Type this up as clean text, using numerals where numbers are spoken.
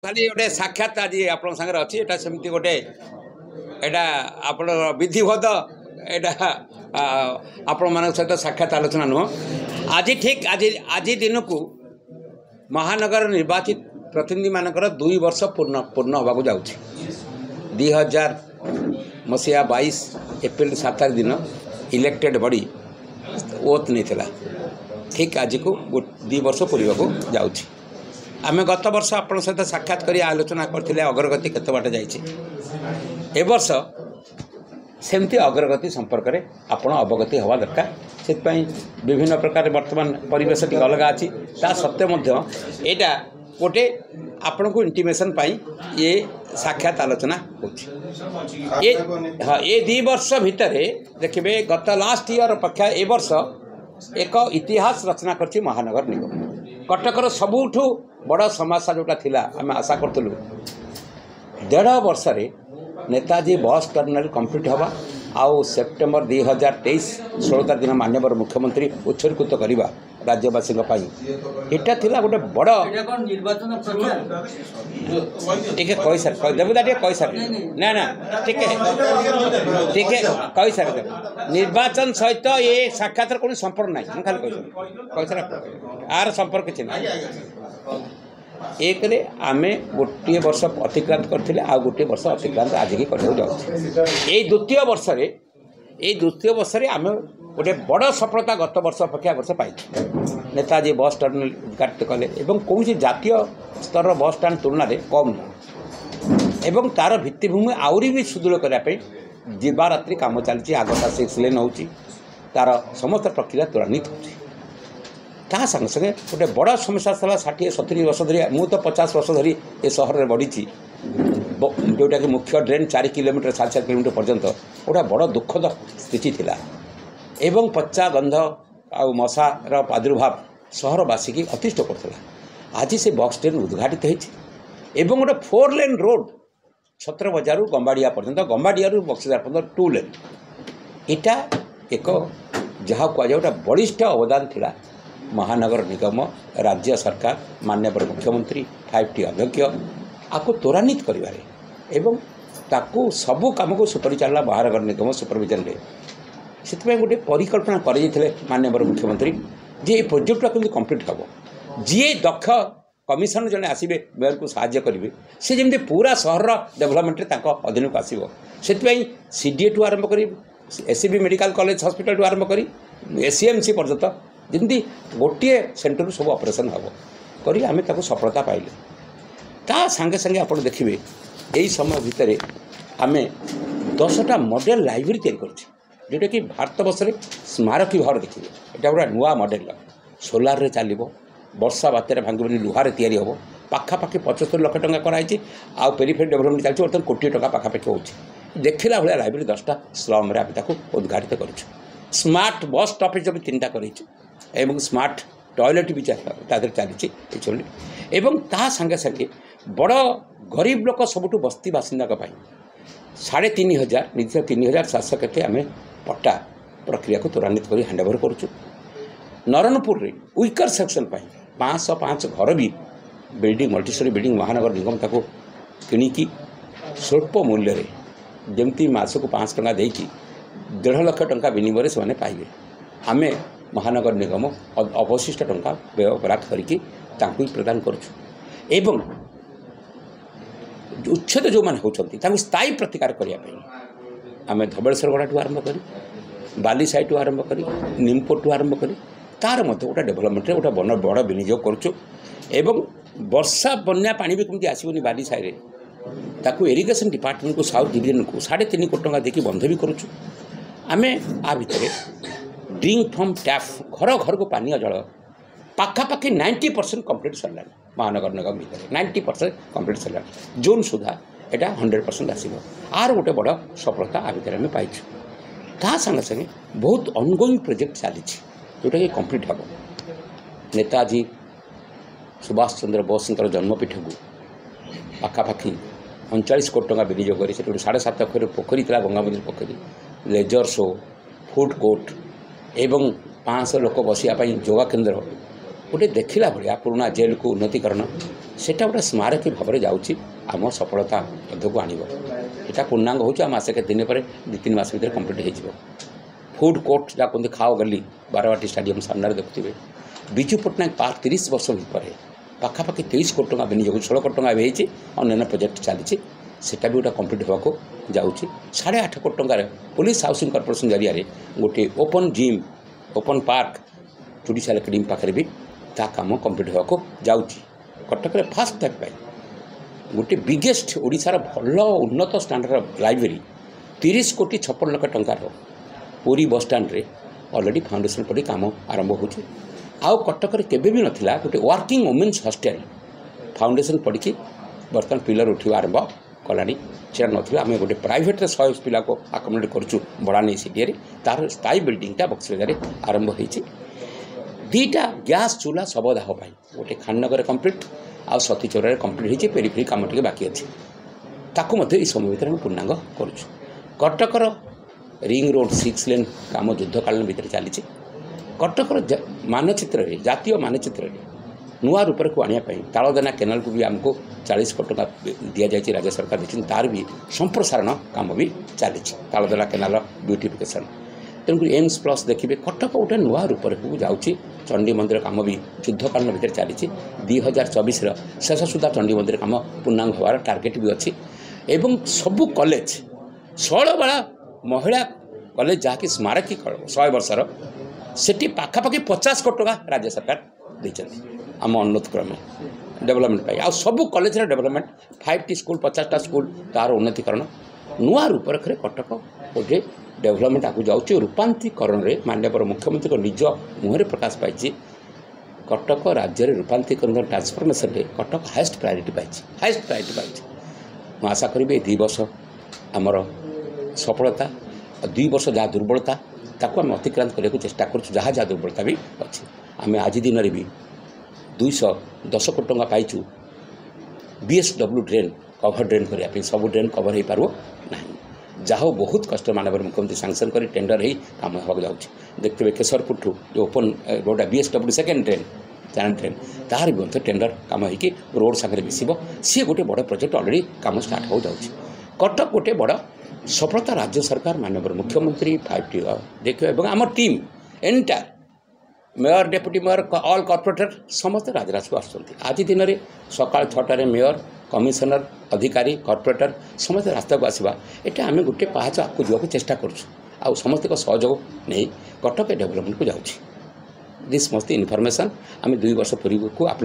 खाली गोटे साक्षात आज आप सागर अच्छी एटा सेमती गोटे एटा आप विधिवत एटा आपण मान सहित साक्षात आलोचना नुह आज ठीक आज आज दिन को महानगर निर्वाचित प्रतिनिधि मानकर 2 वर्ष पूर्ण होगा जाऊँगी 2000 मसीहा 22 एप्रिल 7 तारीख दिन इलेक्टेड बॉडी ओथ नहीं ठीक आज को 2 वर्ष पूर्व को जाऊँगी आम गत वर्ष आप सहित साक्षात कर आलोचना करते अग्रगति केते बाट जाइए वर्ष सेमती अग्रगति संपर्क में आपण अवगति हवा दरकार से विभिन्न प्रकार वर्तमान परिवेश टी अलग अच्छी ता सत्वे यहाँ गोटे आपण को इंटीमेशन पाई ये साक्षात आलोचना होची हाँ ये 2 वर्ष भितर देखिए गत लास्ट ईयर अपेक्षा ए वर्ष एक इतिहास रचना करछि महानगर निगम कटकर सबुठू बड़ समस्या जोटा थिला आम आशा करतलु 1.5 वर्ष नेताजी बस टर्मिनाल कंप्लीट हवा आउ सेप्टेम्बर 2023 16 तारीख दिन माननीय मुख्यमंत्री उत्सर्गित करवा राज्यवासी यहाँ थिला गोटे बड़ टे कही सार देवदा टे कही सार ना ना टे कही सार निर्वाचन सहित ये साक्षात कौन संपर्क ना खाली कही सार आर संपर्क किसी ना एक आम गोटे वर्ष अतिक्रांत करते आ गोटे वर्ष अतिक्रांत आज की कर द्वितीय वर्ष आम गोटे बड़ सफलता गत वर्ष अपेक्षा वर्ष पाई नेताजी बस टर्मिनाल उद्घाटित कले कौन जातीय स्तर बस स्टाण तुलना कम एवं तार भित्तिभूमि आहरी भी सुदृढ़ करने दिवा रात्रि कम चलती आगता 6 लेन हो तार समस्त प्रक्रिया त्वरान्वित होती ता संगे संगे गोटे बड़ समस्या था 60-70 वर्ष धरी मु तो 50 वर्ष धरी ए सहर में बढ़ी जोटा कि मुख्य ड्रेन 4 किलोमीटर 4.5 किलोमीटर पर्यंत गोटे बड़ दुखद स्थिति थिला एवं पच्चा गंध आ मशार प्रादुर्भाव सहरवासी की अतिष्ट करता आज से बस ट्रेन उद्घाटित होती गोटे 4 लेन रोड छत्र बजार गंबाड़िया पर्यंत गंबाड़िया बक्सीदार पर्यंत 2 लेन इटा एक जहाँ कह गोटे बलिष्ठ अवदान थिला महानगर निगम राज्य सरकार माननीय मुख्यमंत्री 5T अध्यक्ष आपको त्वरान्वित करें ताकू सबू कम को सुपरिचालना महानगर निगम सुपरविजन से गोटे परिकल्पना कर माननीय मुख्यमंत्री जे ये प्रोजेक्ट केमती कंप्लीट हम जी दक्ष कमिशन जड़े आसवे मेयर को साहाय्य करेंगे सी जमी पूरा सहर डेभलपमेंट अधीन को आसो से CDA टू आरंभ कर SCB मेडिकल कॉलेज हॉस्पिटल टू आरंभ कर SCMC पर्यंत जमी गोटे सेंटर सब ऑपरेशन हम करी आम सफलता पाइले ता संगे संगे आप देखिए यही समय भितर आम 10टा मॉडल लाइब्रेरी तैयारी कर जोटा कि भारत वर्ष में स्मारकी भाव देखिए यहाँ गोटे नुआ मॉडल सोलार चलो वर्षा बात्यार भांगी लुहार तैयारी हम पाखापाखि 75 लाख टंका कराई आउ पेरीफेरी डेभलपमेंट चलती बर्तमान कोटी टंका पाखापाखि हो देखला भाया लाइब्रेरी 10टा स्लम आम उद्घाटित कर स्मार्ट बस स्टॉपेज भी 3टा कर स्मार्ट टॉयलेट भी चली ता संगे संगे बड़ गरीब लोक सबुठ बस्ती बासिंदा 3500 निज 3700 के आम पट्टा प्रक्रिया को त्वरान्वित कर हैंडओवर करुँ नरणपुर रे विकर सेक्शन 505 घर भी बिल्डिंग मल्टीस्टोरी बिल्डिंग महानगर निगम ताको किणिकी स्वल्प मूल्य जमती मासक 5 टंका देकी 1.5 लाख टंका विनिमय से पाइबे आम महानगर निगम अवशिष्ट टंका व्यय बराद करके प्रदान करुँ उच्छेद जो मैंने होती स्थायी प्रतिकार करने आम धबलेश्वरगढ़ ठूँ आरंभ कर बाली साई ठूँ आरंभ कर निमपोर ठूँ आरंभ कर तार गोटे डेभलपमेंट गोटे बड़ विनियोग करुँ वर्षा बन्या पानी भी कमी आसोनी बाली साई ताकू इरिगेशन डिपार्टमेंट को साउथ डिवीजन को 3.5 कोटी टंका देखिए बंध भी करुँ आम आ भितर ड्रिंक फ्रॉम टैप घर घर को पानी जल पाखापाखि 90% कंप्लीट सरला महानगर निगम भितर 90% कंप्लीट सरला जून सुधा यहाँ 100% आसो आर गोटे बड़ सफलता आ भितर आम पाइछु ता संगे संगे बहुत ऑनगोइंग प्रोजेक्ट चली जोटा कि कंप्लीट हम नेताजी सुभाष चंद्र बोस जन्मपीठ को पाखापाखि 39 कोटी टंका विनियोग कर 7.5 एकर पोखरी था गंगामंदिर पोखरी लेजर शो फूड कोर्ट एवं 500 लोक बसिया योगा केन्द्र गोटे देखला भाया पुराना जेल को उन्नतीकरण सेटा गोटे स्मारकी भाव में जाऊँगी आम सफलता पदक आण यहाँ पूर्णांग हो मसे के दिन पर 2-3 मास भर कम्प्लीट हो फूड कोर्ट जहाँ कहते खाओ गली बारवाटी स्टाडियम सामने देखुए विजु पट्टनायक पार्क 30 वर्ष पर पाखापाखि 23 कोटी टका विनियोग 16 कोटी टका होती अन्य प्रोजेक्ट चली सेटा भी गोटे कम्प्लीट होगा जाऊँगी 8.5 कोटी टकर पुलिस हाउसिंग कॉर्पोरेशन जरिया गोटे open gym open park judicial academy पाखे भी ता काम कम्प्लीट होगा जाऊँगी कटक फास्ट टाइम गोटे बिगेस्ट ओडिशार भल उन्नत स्टैंडर्ड लाइब्रेरी 30 कोटी 56 लाख टंकार पूरी बस स्टैंड रे ऑलरेडी फाउंडेशन पड़ी काम आरंभ हो आउ कटक केबे भी नथिला गोटे वर्किंग वुमेन्स हॉस्टल फाउंडेशन पड़ी बर्तमान पिलर उठा आरंभ कलानी से ना आम गोटे प्राइवेट 100 पिला को आकोमोडेट करूँ बड़ा नहीं सीडीए तार स्थायी बिल्डिंगटा बक्सबजार आरंभ होती 2टा गैस चूल्हा शवदाह गोटे खाननगर कम्प्लीट आ सती चौरार कम्प्लीट हो पेरीफेरी कम टे बाकी अच्छे ताकू समय भितर पूर्णांग करुँ कटकर रिंग रोड 6 लेन काम युद्धकालीन भितर चली कटकर मानचित्र जातीय मानचित्र नुआ रूप को आने तालदेना केनाल को भी आमको 40 कोटी टका दि जाए राज्य सरकार देखते तार भी संप्रसारण काम भी चली तालदेना केनाल ब्यूटिफिकेशन तेणुक एम्स प्लस देखिए कटक गोटे नुआ रूप को जाऊँगी चंडी मंदिर काम भी युद्धकालीन भितर चली 2024 शेष सुधा चंडी मंदिर काम पूर्णांग होवार टार्गेट भी अच्छी एवं सबू कॉलेज 16 बड़ा महिला कॉलेज जहाँकि स्मारकी 100 वर्षर सेठी पाखापाखि 50 कोटी टका राज्य सरकार देते आम अनुरोध क्रमे डेवलपमेंट पाई आ सबू कॉलेज डेवलपमेंट 5टी स्कूल 50टा स्कूल तार उन्नतिकरण नुआ रूप रेखे कटक गोटे डेवलपमेंट आगे जाऊँगी रूपांतरीकरण में माननीय मुख्यमंत्री निज मुहर प्रकाश पाई कटक राज्य में रूपांतरीकरण ट्रांसफॉर्मेशन कटक हाईएस्ट प्रायोरिटी पाई मैं आशा करी 2 वर्ष आमर सफलता 2 वर्ष जहाँ दुर्बलता ताको आम अतिक्रांत करने को चेष्टा करूँ जहाँ जहाँ दुर्बलता भी अच्छी आम आज दिन भी 210 कोटी टंका पाइचु BSW ड्रेन कभर ड्रेन करने सब ड्रेन कभर हो पार ना जहाँ बहुत कष्ट मानव मुख्यमंत्री सांसन कर टेंडर ही काम होगा जाऊँगी देखते केशरपुर ठू जो open road BSW second drain channel drain तार भी टेंडर काम हो रोड सागर मिसब सी गोटे बड़ प्रोजेक्ट अलरेडी काम स्टार्ट हो जाऊँगी कटक गोटे बड़ सफलता राज्य सरकार माननीय मुख्यमंत्री 5T देखिए आम team entire mayor deputy mayor all corporator समस्त राजराज को आज दिन में सकाल 6टार मेयर कमिशनर अधिकारी कॉर्पोरेटर समस्त रास्ता को आसवा ये आम गोटे पाहाच आगे जावाक चेष्टा करूँ समस्त सहयोग नहीं कटक डेवलपमेंट को जाऊँगी दिस मस्ट इनफॉरमेशन आम 2 वर्ष पूर्व को आप